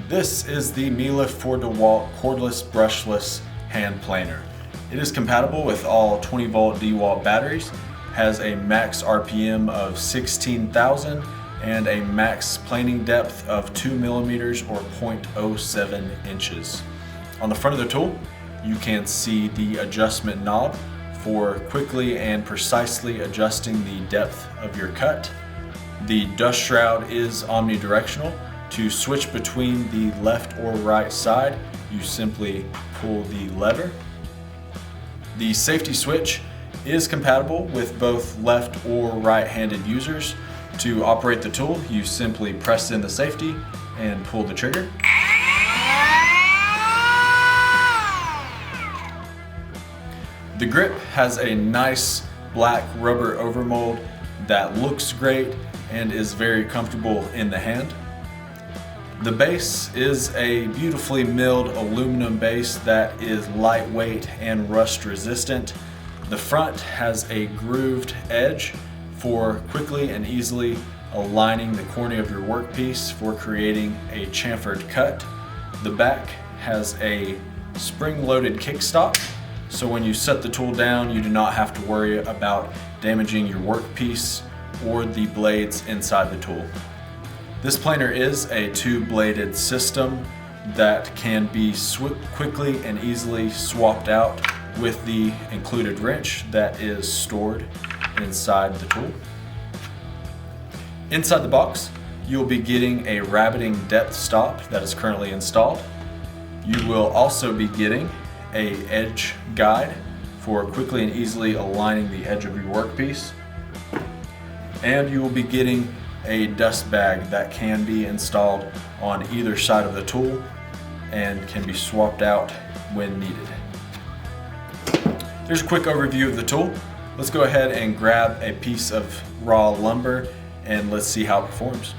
This is the Mellif for DeWalt Cordless Brushless Hand Planer. It is compatible with all 20-volt DeWalt batteries, has a max RPM of 16,000 and a max planing depth of 2 millimeters or 0.07 inches. On the front of the tool, you can see the adjustment knob for quickly and precisely adjusting the depth of your cut. The dust shroud is omnidirectional. To switch between the left or right side, you simply pull the lever. The safety switch is compatible with both left or right-handed users. To operate the tool, you simply press in the safety and pull the trigger. The grip has a nice black rubber overmold that looks great and is very comfortable in the hand. The base is a beautifully milled aluminum base that is lightweight and rust resistant. The front has a grooved edge for quickly and easily aligning the cornea of your workpiece for creating a chamfered cut. The back has a spring-loaded kickstop, so when you set the tool down, you do not have to worry about damaging your workpiece or the blades inside the tool. This planer is a two-bladed system that can be quickly and easily swapped out with the included wrench that is stored inside the tool. Inside the box, you'll be getting a rabbiting depth stop that is currently installed. You will also be getting an edge guide for quickly and easily aligning the edge of your workpiece. And you will be getting a dust bag that can be installed on either side of the tool and can be swapped out when needed. Here's a quick overview of the tool. Let's go ahead and grab a piece of raw lumber and let's see how it performs.